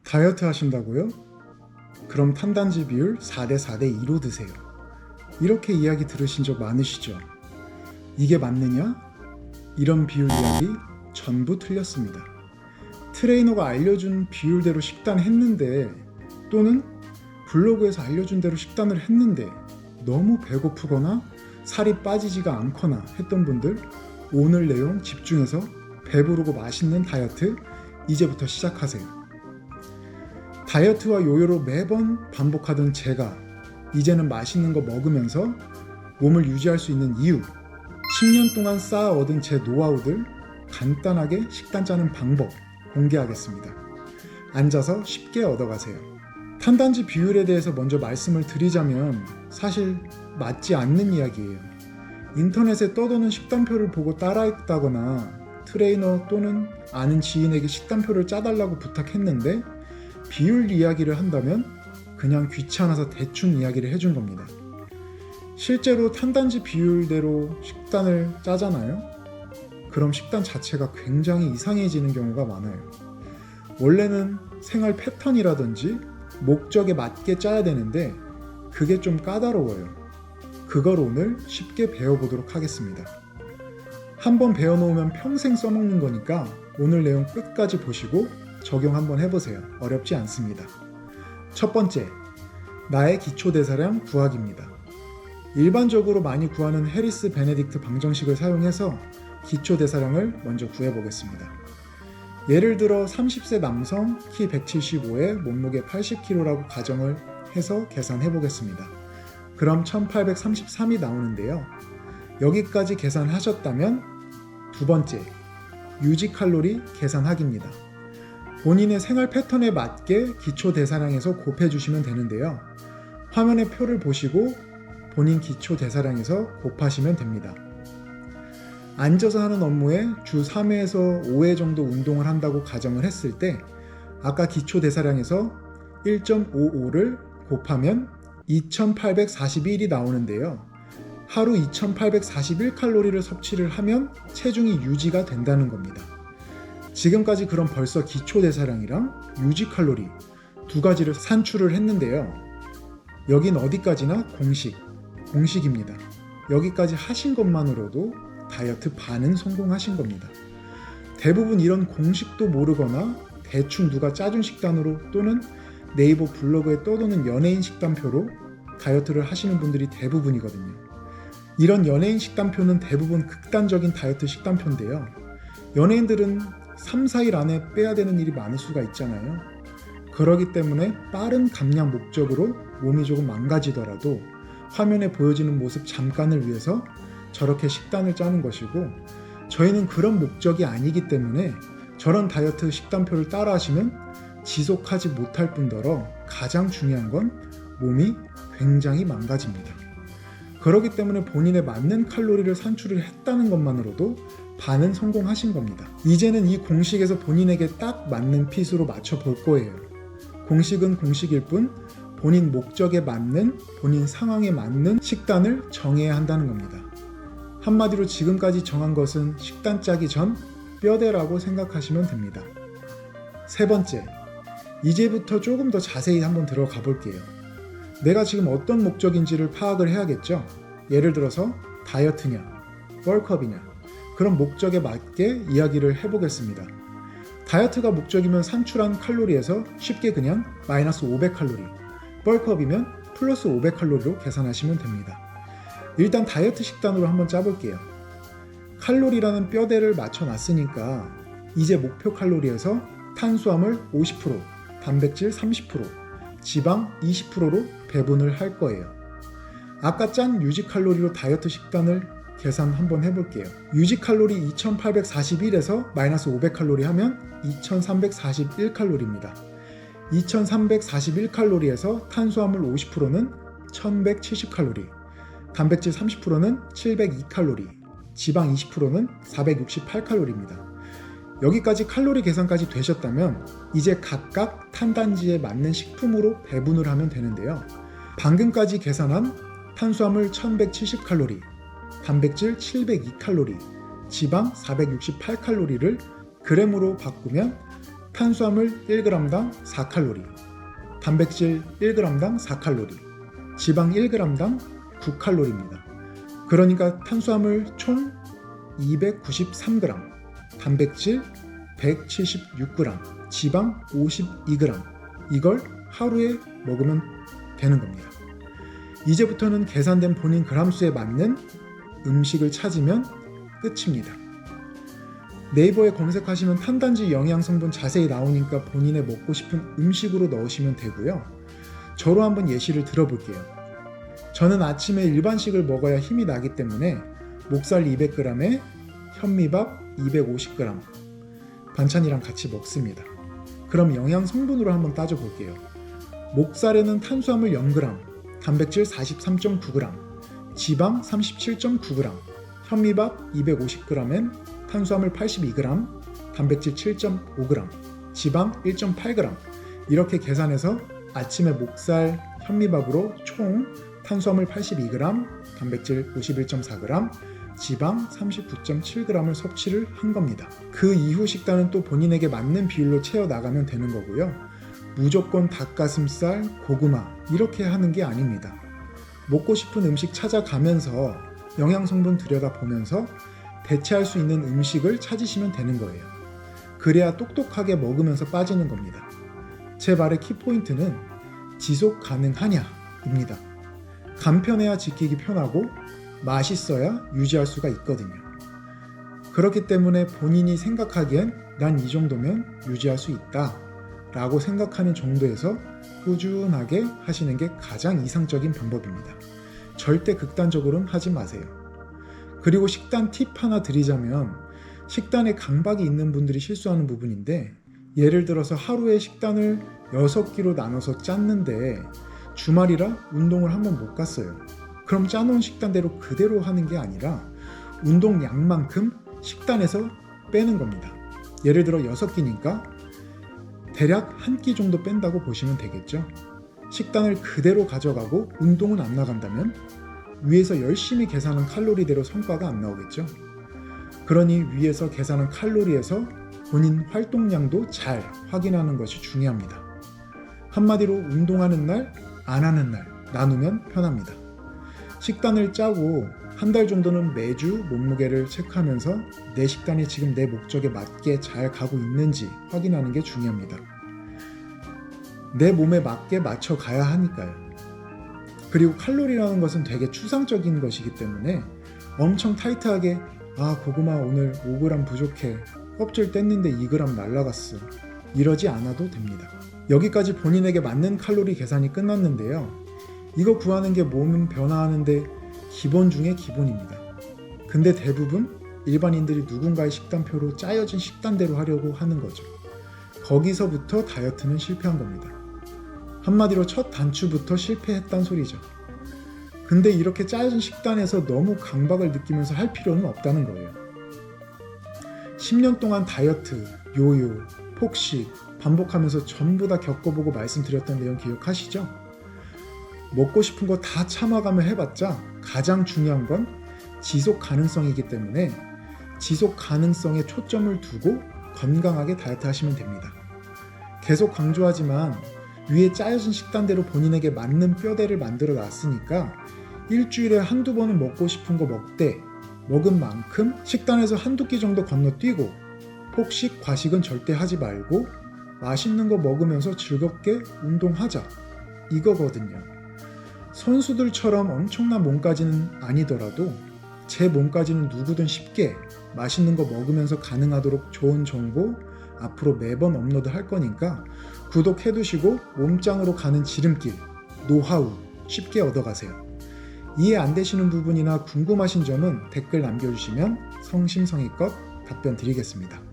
다이어트 하신다고요? 그럼 탄단지 비율 4대 4대 2로 드세요. 이렇게 이야기 들으신 적 많으시죠? 이게 맞느냐? 이런 비율 이야기 전부 틀렸습니다. 트레이너가 알려준 비율대로 식단했는데, 또는 블로그에서 알려준 대로 식단을 했는데 너무 배고프거나 살이 빠지지가 않거나 했던 분들, 오늘 내용 집중해서 배부르고 맛있는 다이어트 이제부터 시작하세요. 다이어트와 요요로 매번 반복하던 제가 이제는 맛있는 거 먹으면서 몸을 유지할 수 있는 이유, 10년 동안 쌓아 얻은 제 노하우들 간단하게 식단 짜는 방법 공개하겠습니다. 앉아서 쉽게 얻어가세요. 탄단지 비율에 대해서 먼저 말씀을 드리자면 사실 맞지 않는 이야기예요. 인터넷에 떠도는 식단표를 보고 따라했다거나 트레이너 또는 아는 지인에게 식단표를 짜달라고 부탁했는데 비율 이야기를 한다면 그냥 귀찮아서 대충 이야기를 해준 겁니다. 실제로 탄단지 비율대로 식단을 짜잖아요? 그럼 식단 자체가 굉장히 이상해지는 경우가 많아요. 원래는 생활 패턴이라든지 목적에 맞게 짜야 되는데 그게 좀 까다로워요. 그걸 오늘 쉽게 배워보도록 하겠습니다. 한번 배워놓으면 평생 써먹는 거니까 오늘 내용 끝까지 보시고 적용 한번 해보세요. 어렵지 않습니다. 첫 번째, 나의 기초대사량 구하기입니다. 일반적으로 많이 구하는 해리스 베네딕트 방정식을 사용해서 기초대사량을 먼저 구해보겠습니다. 예를 들어 30세 남성 키 175에 몸무게 80kg라고 가정을 해서 계산해보겠습니다. 그럼 1833이 나오는데요. 여기까지 계산하셨다면 두 번째, 유지칼로리 계산하기입니다. 본인의 생활 패턴에 맞게 기초대사량에서 곱해주시면 되는데요. 화면의 표를 보시고 본인 기초대사량에서 곱하시면 됩니다. 앉아서 하는 업무에 주 3회에서 5회 정도 운동을 한다고 가정을 했을 때 아까 기초대사량에서 1.55를 곱하면 2841이 나오는데요. 하루 2841칼로리를 섭취를 하면 체중이 유지가 된다는 겁니다. 지금까지 그럼 벌써 기초대사량이랑 유지칼로리 두 가지를 산출을 했는데요. 여긴 어디까지나 공식입니다. 여기까지 하신 것만으로도 다이어트 반은 성공하신 겁니다. 대부분 이런 공식도 모르거나 대충 누가 짜준 식단으로 또는 네이버 블로그에 떠도는 연예인 식단표로 다이어트를 하시는 분들이 대부분이거든요. 이런 연예인 식단표는 대부분 극단적인 다이어트 식단표인데요. 연예인들은 3, 4일 안에 빼야 되는 일이 많을 수가 있잖아요. 그러기 때문에 빠른 감량 목적으로 몸이 조금 망가지더라도 화면에 보여지는 모습 잠깐을 위해서 저렇게 식단을 짜는 것이고, 저희는 그런 목적이 아니기 때문에 저런 다이어트 식단표를 따라 하시면 지속하지 못할 뿐더러 가장 중요한 건 몸이 굉장히 망가집니다. 그렇기 때문에 본인에 맞는 칼로리를 산출을 했다는 것만으로도 반은 성공하신 겁니다. 이제는 이 공식에서 본인에게 딱 맞는 핏으로 맞춰 볼 거예요. 공식은 공식일 뿐 본인 목적에 맞는, 본인 상황에 맞는 식단을 정해야 한다는 겁니다. 한마디로 지금까지 정한 것은 식단 짜기 전 뼈대라고 생각하시면 됩니다. 세 번째, 이제부터 조금 더 자세히 한번 들어가 볼게요. 내가 지금 어떤 목적인지를 파악을 해야겠죠? 예를 들어서 다이어트냐, 벌크업이냐, 그런 목적에 맞게 이야기를 해보겠습니다. 다이어트가 목적이면 산출한 칼로리에서 쉽게 그냥 마이너스 500칼로리, 벌크업이면 플러스 500칼로리로 계산하시면 됩니다. 일단 다이어트 식단으로 한번 짜볼게요. 칼로리라는 뼈대를 맞춰놨으니까 이제 목표 칼로리에서 탄수화물 50%, 단백질 30%, 지방 20%로 배분을 할 거예요. 아까 짠 유지칼로리로 다이어트 식단을 계산 한번 해볼게요. 유지칼로리 2841에서 마이너스 500칼로리 하면 2341칼로리입니다. 2341칼로리에서 탄수화물 50%는 1170칼로리, 단백질 30%는 702칼로리, 지방 20%는 468칼로리입니다. 여기까지 칼로리 계산까지 되셨다면 이제 각각 탄단지에 맞는 식품으로 배분을 하면 되는데요. 방금까지 계산한 탄수화물 1170칼로리, 단백질 702칼로리, 지방 468칼로리를 그램으로 바꾸면 탄수화물 1g당 4칼로리, 단백질 1g당 4칼로리, 지방 1g당 9칼로리입니다. 그러니까 탄수화물 총 293g, 단백질 176g, 지방 52g, 이걸 하루에 먹으면 되는 겁니다. 이제부터는 계산된 본인 그람수에 맞는 음식을 찾으면 끝입니다. 네이버에 검색하시면 탄단지 영양성분 자세히 나오니까 본인의 먹고 싶은 음식으로 넣으시면 되고요. 저로 한번 예시를 들어볼게요. 저는 아침에 일반식을 먹어야 힘이 나기 때문에 목살 200g에 현미밥 250g 반찬이랑 같이 먹습니다. 그럼 영양성분으로 한번 따져볼게요. 목살에는 탄수화물 0g, 단백질 43.9g, 지방 37.9g, 현미밥 250g엔 탄수화물 82g, 단백질 7.5g, 지방 1.8g 이렇게 계산해서 아침에 목살 현미밥으로 총 탄수화물 82g, 단백질 51.4g, 지방 39.7g을 섭취를 한 겁니다. 그 이후 식단은 또 본인에게 맞는 비율로 채워 나가면 되는 거고요. 무조건 닭가슴살, 고구마 이렇게 하는 게 아닙니다. 먹고 싶은 음식 찾아가면서 영양성분 들여다보면서 대체할 수 있는 음식을 찾으시면 되는 거예요. 그래야 똑똑하게 먹으면서 빠지는 겁니다. 제 말의 키포인트는 지속 가능하냐입니다. 간편해야 지키기 편하고 맛있어야 유지할 수가 있거든요. 그렇기 때문에 본인이 생각하기엔 난 이 정도면 유지할 수 있다 라고 생각하는 정도에서 꾸준하게 하시는 게 가장 이상적인 방법입니다. 절대 극단적으로는 하지 마세요. 그리고 식단 팁 하나 드리자면 식단에 강박이 있는 분들이 실수하는 부분인데 예를 들어서 하루에 식단을 6끼로 나눠서 짰는데 주말이라 운동을 한번 못 갔어요. 그럼 짜놓은 식단대로 그대로 하는 게 아니라 운동량만큼 식단에서 빼는 겁니다. 예를 들어 6끼니까 대략 한 끼 정도 뺀다고 보시면 되겠죠. 식단을 그대로 가져가고 운동은 안 나간다면 위에서 열심히 계산한 칼로리대로 성과가 안 나오겠죠. 그러니 위에서 계산한 칼로리에서 본인 활동량도 잘 확인하는 것이 중요합니다. 한마디로 운동하는 날, 안 하는 날 나누면 편합니다. 식단을 짜고 한 달 정도는 매주 몸무게를 체크하면서 내 식단이 지금 내 목적에 맞게 잘 가고 있는지 확인하는 게 중요합니다. 내 몸에 맞게 맞춰 가야 하니까요. 그리고 칼로리라는 것은 되게 추상적인 것이기 때문에 엄청 타이트하게 고구마 오늘 5g 부족해, 껍질 뗐는데 2g 날라갔어 이러지 않아도 됩니다. 여기까지 본인에게 맞는 칼로리 계산이 끝났는데요. 이거 구하는 게 몸은 변화하는데 기본 중에 기본입니다. 근데 대부분 일반인들이 누군가의 식단표로 짜여진 식단대로 하려고 하는 거죠. 거기서부터 다이어트는 실패한 겁니다. 한마디로 첫 단추부터 실패했단 소리죠. 근데 이렇게 짜여진 식단에서 너무 강박을 느끼면서 할 필요는 없다는 거예요. 10년 동안 다이어트, 요요, 폭식 반복하면서 전부 다 겪어보고 말씀드렸던 내용 기억하시죠? 먹고 싶은 거 다 참아가며 해봤자 가장 중요한 건 지속 가능성이기 때문에 지속 가능성에 초점을 두고 건강하게 다이어트 하시면 됩니다. 계속 강조하지만 위에 짜여진 식단대로 본인에게 맞는 뼈대를 만들어 놨으니까 일주일에 한두 번은 먹고 싶은 거 먹되 먹은 만큼 식단에서 한두 끼 정도 건너뛰고 폭식, 과식은 절대 하지 말고 맛있는 거 먹으면서 즐겁게 운동하자 이거거든요. 선수들처럼 엄청난 몸까지는 아니더라도 제 몸까지는 누구든 쉽게 맛있는 거 먹으면서 가능하도록 좋은 정보 앞으로 매번 업로드 할 거니까 구독해두시고 몸짱으로 가는 지름길, 노하우 쉽게 얻어가세요. 이해 안 되시는 부분이나 궁금하신 점은 댓글 남겨주시면 성심성의껏 답변 드리겠습니다.